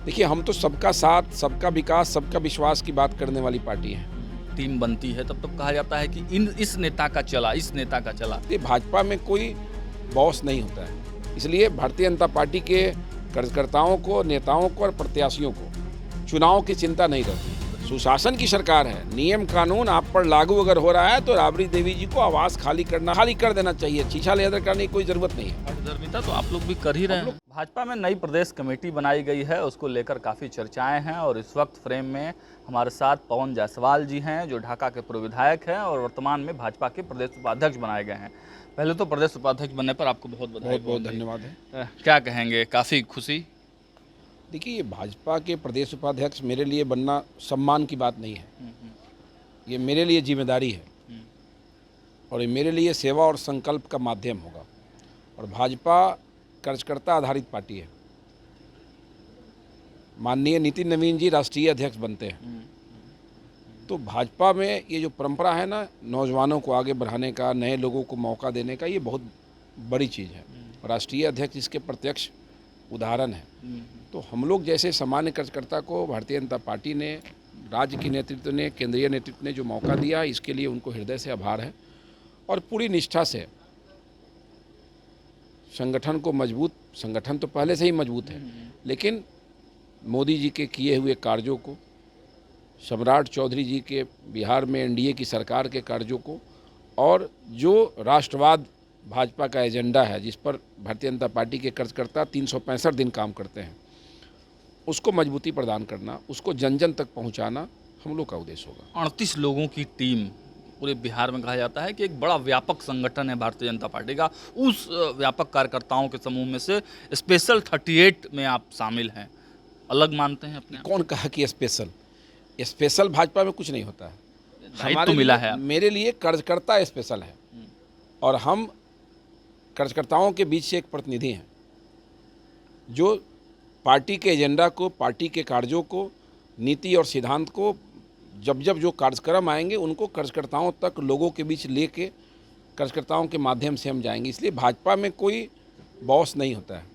देखिए, हम तो सबका साथ, सबका विकास, सबका विश्वास की बात करने वाली पार्टी है। टीम बनती है तब कहा जाता है कि इस नेता का चला, इस नेता का चला। ये भाजपा में कोई बॉस नहीं होता है, इसलिए भारतीय जनता पार्टी के कार्यकर्ताओं को, नेताओं को और प्रत्याशियों को चुनाव की चिंता नहीं रहती। सुशासन की सरकार है, नियम कानून आप पर लागू अगर हो रहा है तो राबड़ी देवी जी को आवास खाली कर देना चाहिए। शीशा लेदर करने की कोई जरूरत नहीं है। अधर्मिता तो आप लोग भी कर ही रहे हैं। भाजपा में नई प्रदेश कमेटी बनाई गई है, उसको लेकर काफ़ी चर्चाएं हैं और इस वक्त फ्रेम में हमारे साथ पवन जायसवाल जी हैं, जो ढाका के पूर्व विधायक हैं और वर्तमान में भाजपा के प्रदेश उपाध्यक्ष बनाए गए हैं। पहले तो प्रदेश उपाध्यक्ष बनने पर आपको बहुत बधाई। बहुत बहुत धन्यवाद है। क्या कहेंगे, काफ़ी खुशी? देखिए, ये भाजपा के प्रदेश उपाध्यक्ष मेरे लिए बनना सम्मान की बात नहीं है, ये मेरे लिए जिम्मेदारी है और ये मेरे लिए सेवा और संकल्प का माध्यम होगा। और भाजपा कार्यकर्ता आधारित पार्टी है। माननीय नितिन नवीन जी राष्ट्रीय अध्यक्ष बनते हैं, तो भाजपा में ये जो परंपरा है ना, नौजवानों को आगे बढ़ाने का, नए लोगों को मौका देने का, ये बहुत बड़ी चीज़ है। राष्ट्रीय अध्यक्ष इसके प्रत्यक्ष उदाहरण है। तो हम लोग जैसे सामान्य कार्यकर्ता को भारतीय जनता पार्टी ने, राज्य की नेतृत्व ने, केंद्रीय नेतृत्व ने जो मौका दिया, इसके लिए उनको हृदय से आभार है। और पूरी निष्ठा से संगठन को मजबूत, संगठन तो पहले से ही मजबूत है, लेकिन मोदी जी के किए हुए कार्यों को, सम्राट चौधरी जी के बिहार में एनडीए की सरकार के कार्यों को, और जो राष्ट्रवाद भाजपा का एजेंडा है, जिस पर भारतीय जनता पार्टी के कार्यकर्ता 365 दिन काम करते हैं, उसको मजबूती प्रदान करना, उसको जन जन तक पहुंचाना हम लोग का उद्देश्य होगा। 38 लोगों की टीम पूरे बिहार में, कहा जाता है कि एक बड़ा व्यापक संगठन है भारतीय जनता पार्टी का। उस व्यापक कार्यकर्ताओं के समूह में से स्पेशल 38 में आप शामिल हैं, अलग मानते हैं अपने? कौन कहा कि स्पेशल भाजपा में कुछ नहीं होता है। दायित्व तो मिला है। मेरे लिए कार्यकर्ता स्पेशल है और हम कार्यकर्ताओं के बीच से एक प्रतिनिधि हैं, जो पार्टी के एजेंडा को, पार्टी के कार्यों को, नीति और सिद्धांत को, जब जब जो कार्यक्रम आएंगे उनको कार्यकर्ताओं तक, लोगों के बीच लेके कार्यकर्ताओं के माध्यम से हम जाएंगे। इसलिए भाजपा में कोई बॉस नहीं होता है।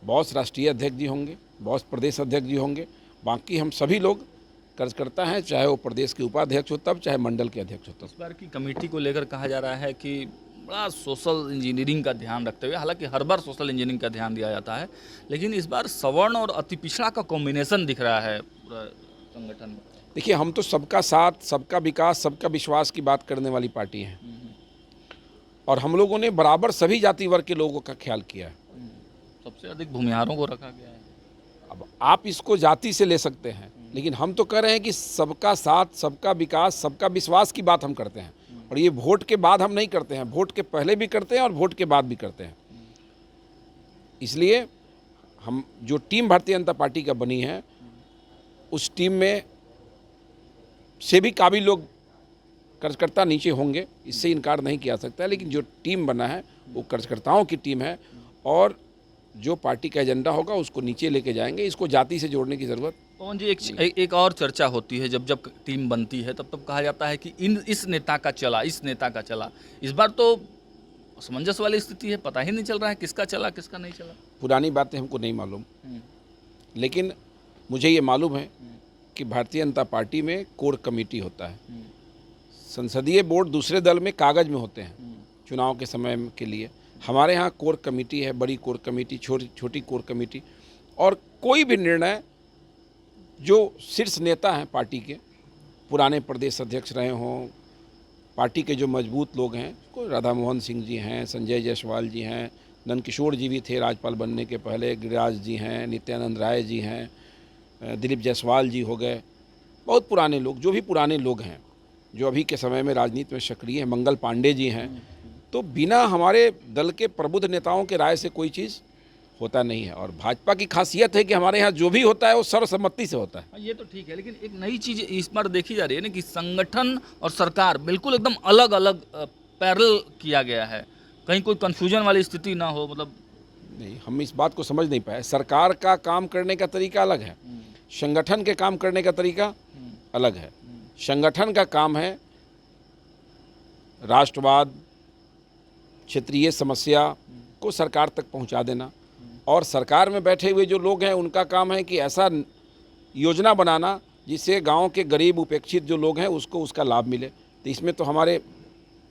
बॉस राष्ट्रीय अध्यक्ष जी होंगे, बॉस प्रदेश अध्यक्ष जी होंगे, बाकी हम सभी लोग कार्यकर्ता हैं, चाहे वो प्रदेश के उपाध्यक्ष हो तब, चाहे मंडल के अध्यक्ष हो तब। इस बार की कमेटी को लेकर कहा जा रहा है कि बड़ा सोशल इंजीनियरिंग का ध्यान रखते हुए, हालांकि हर बार सोशल इंजीनियरिंग का ध्यान दिया जाता है, लेकिन इस बार सवर्ण और अति पिछड़ा का कॉम्बिनेशन दिख रहा है पूरा संगठन में। देखिए, हम तो सबका साथ, सबका विकास, सबका विश्वास की बात करने वाली पार्टी है और हम लोगों ने बराबर सभी जाति वर्ग के लोगों का ख्याल किया है। सबसे अधिक भूमिहारों को रखा गया है। अब आप इसको जाति से ले सकते हैं, लेकिन हम तो कह रहे हैं कि सबका साथ, सबका विकास, सबका विश्वास की बात हम करते हैं। और ये वोट के बाद हम नहीं करते हैं, वोट के पहले भी करते हैं और वोट के बाद भी करते हैं। इसलिए हम जो टीम भारतीय जनता पार्टी का बनी है, उस टीम में से भी काबिल लोग कार्यकर्ता नीचे होंगे, इससे इनकार नहीं किया सकता है। लेकिन जो टीम बना है वो कार्यकर्ताओं की टीम है और जो पार्टी का एजेंडा होगा उसको नीचे लेके जाएंगे। इसको जाति से जोड़ने की ज़रूरत। पवन जी, एक और चर्चा होती है, जब टीम बनती है तब कहा जाता है कि इस नेता का चला, इस नेता का चला। इस बार तो असमंजस वाली स्थिति है, पता ही नहीं चल रहा है किसका चला किसका नहीं चला। पुरानी बातें हमको नहीं मालूम, लेकिन मुझे ये मालूम है कि भारतीय जनता पार्टी में कोर कमेटी होता है। संसदीय बोर्ड दूसरे दल में कागज़ में होते हैं चुनाव के समय के लिए। हमारे यहाँ कोर कमेटी है, बड़ी कोर कमेटी, छोटी कोर कमेटी। और कोई भी निर्णय जो शीर्ष नेता हैं पार्टी के, पुराने प्रदेश अध्यक्ष रहे हों, पार्टी के जो मजबूत लोग हैं, कोई राधा मोहन सिंह जी हैं, संजय जायसवाल जी हैं, नंदकिशोर जी भी थे राज्यपाल बनने के पहले, गिरिराज जी हैं, नित्यानंद राय जी हैं, दिलीप जायसवाल जी हो गए, बहुत पुराने लोग, जो भी पुराने लोग हैं जो अभी के समय में राजनीति में सक्रिय हैं, मंगल पांडे जी हैं। तो बिना हमारे दल के प्रबुद्ध नेताओं के राय से कोई चीज़ होता नहीं है। और भाजपा की खासियत है कि हमारे यहाँ जो भी होता है वो सर्वसम्मति से होता है। ये तो ठीक है, लेकिन एक नई चीज़ इस बार देखी जा रही है ना कि संगठन और सरकार बिल्कुल एकदम अलग अलग पैरेलल किया गया है, कहीं कोई कन्फ्यूजन वाली स्थिति ना हो। मतलब नहीं, हम इस बात को समझ नहीं पाए। सरकार का काम करने का तरीका अलग है, संगठन के काम करने का तरीका अलग है। संगठन का काम है राष्ट्रवाद, क्षेत्रीय समस्या को सरकार तक पहुंचा देना और सरकार में बैठे हुए जो लोग हैं उनका काम है कि ऐसा योजना बनाना जिससे गांव के गरीब उपेक्षित जो लोग हैं उसको उसका लाभ मिले। तो इसमें तो हमारे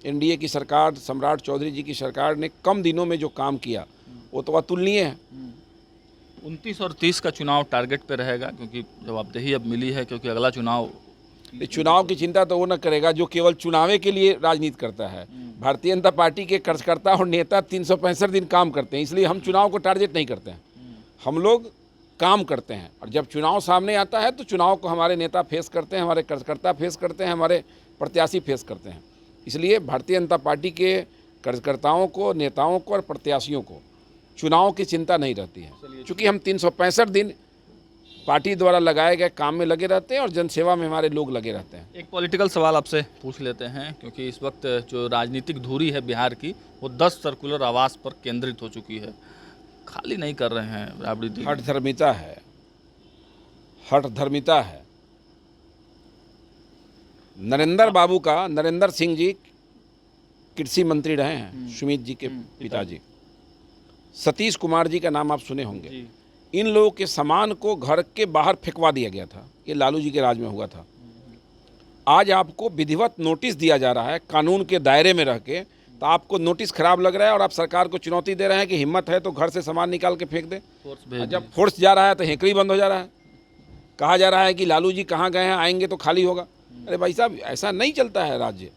एनडीए की सरकार, सम्राट चौधरी जी की सरकार ने कम दिनों में जो काम किया वो तो अतुलनीय है। 29 और 30 का चुनाव टारगेट पे रहेगा, क्योंकि जवाबदेही अब मिली है, क्योंकि अगला चुनाव चुनाव की चिंता तो वो न करेगा जो केवल चुनावे के लिए राजनीति करता है। भारतीय जनता पार्टी के कार्यकर्ता और नेता 365 दिन काम करते हैं, इसलिए हम चुनाव को टारगेट नहीं करते हैं। हम लोग काम करते हैं और जब चुनाव सामने आता है तो चुनाव को हमारे नेता फेस करते हैं, हमारे कार्यकर्ता फेस करते हैं, हमारे प्रत्याशी फेस करते हैं। इसलिए भारतीय जनता पार्टी के कार्यकर्ताओं को, नेताओं को और प्रत्याशियों को चुनाव की चिंता नहीं रहती है, क्योंकि हम 365 दिन पार्टी द्वारा लगाए गए काम में लगे रहते हैं और जनसेवा में हमारे लोग लगे रहते हैं। एक पॉलिटिकल सवाल आपसे पूछ लेते हैं, क्योंकि इस वक्त जो राजनीतिक धुरी है बिहार की वो 10 सर्कुलर आवास पर केंद्रित हो चुकी है, खाली नहीं कर रहे हैं राबड़ी देवी। हठधर्मिता है, हठधर्मिता है। नरेंद्र सिंह जी कृषि मंत्री रहे हैं, सुमित जी के पिताजी। सतीश कुमार जी का नाम आप सुने होंगे। इन लोगों के सामान को घर के बाहर फेंकवा दिया गया था, ये लालू जी के राज में हुआ था। आज आपको विधिवत नोटिस दिया जा रहा है कानून के दायरे में रह के, तो आपको नोटिस खराब लग रहा है और आप सरकार को चुनौती दे रहे हैं कि हिम्मत है तो घर से सामान निकाल के फेंक दे। जब फोर्स जा रहा है तो हेकड़ी बंद हो जा रहा है। कहा जा रहा है कि लालू जी कहाँ गए हैं, आएंगे तो खाली होगा। अरे भाई साहब, ऐसा नहीं चलता है राज्य।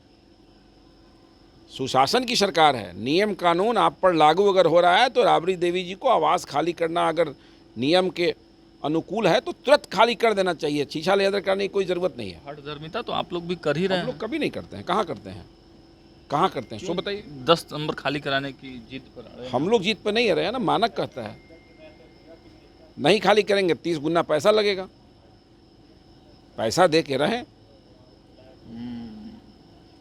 सुशासन की सरकार है, नियम कानून आप पर लागू अगर हो रहा है तो राबड़ी देवी जी को आवास खाली करना अगर नियम के अनुकूल है तो तुरंत खाली कर देना चाहिए। छीछा लेदर करने की कोई ज़रूरत नहीं है। हठधर्मिता तो आप लोग भी कर ही रहे हैं। हम लोग कभी नहीं करते हैं। कहाँ करते हैं, कहाँ करते हैं, सो बताइए। 10 नंबर खाली कराने की जिद पर आ रहे हैं। हम लोग जीत पे नहीं रहे हैं ना, मानक कहता है नहीं खाली करेंगे 30 गुना पैसा लगेगा, पैसा दे के रहें।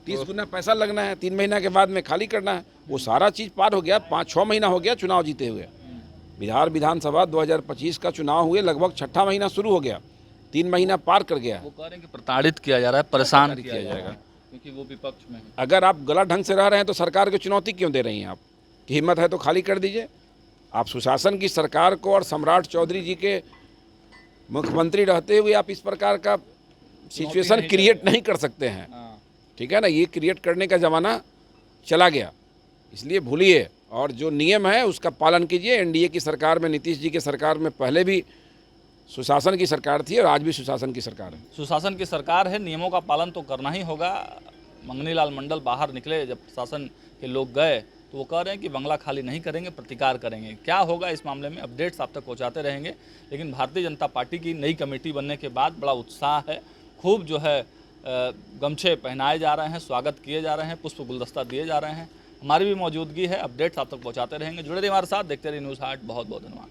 30 गुना पैसा लगना है, 3 महीना के बाद में खाली करना है। वो सारा चीज़ पार हो गया। 5-6 महीना हो गया चुनाव जीते हुए। बिहार विधानसभा 2025 का चुनाव हुए लगभग 6ठा महीना शुरू हो गया, 3 महीना पार कर गया। वो कह रहे हैं कि प्रताड़ित किया जा रहा है, परेशान किया जाएगा, क्योंकि वो विपक्ष में है। अगर आप गलत ढंग से रह रहे हैं तो सरकार को चुनौती क्यों दे रही हैं आप कि हिम्मत है तो खाली कर दीजिए। आप सुशासन की सरकार को और सम्राट चौधरी जी के मुख्यमंत्री रहते हुए आप इस प्रकार का सिचुएशन क्रिएट नहीं कर सकते हैं। ठीक है ना, ये क्रिएट करने का ज़माना चला गया, इसलिए भूलिए और जो नियम है उसका पालन कीजिए। एनडीए की सरकार में, नीतीश जी की सरकार में पहले भी सुशासन की सरकार थी और आज भी सुशासन की सरकार है। सुशासन की सरकार है, नियमों का पालन तो करना ही होगा। मंगनी लाल मंडल बाहर निकले, जब प्रशासन के लोग गए तो वो कह रहे हैं कि बंगला खाली नहीं करेंगे, प्रतिकार करेंगे। क्या होगा इस मामले में अपडेट्स आप तक पहुँचाते रहेंगे। लेकिन भारतीय जनता पार्टी की नई कमेटी बनने के बाद बड़ा उत्साह है, खूब जो है गमछे पहनाए जा रहे हैं, स्वागत किए जा रहे हैं, पुष्प गुलदस्ता दिए जा रहे हैं। हमारी भी मौजूदगी है, अपडेट्स आप तक पहुँचाते रहेंगे। जुड़े रहिए हमारे साथ, देखते रहिए न्यूज़ हाट। बहुत बहुत धन्यवाद।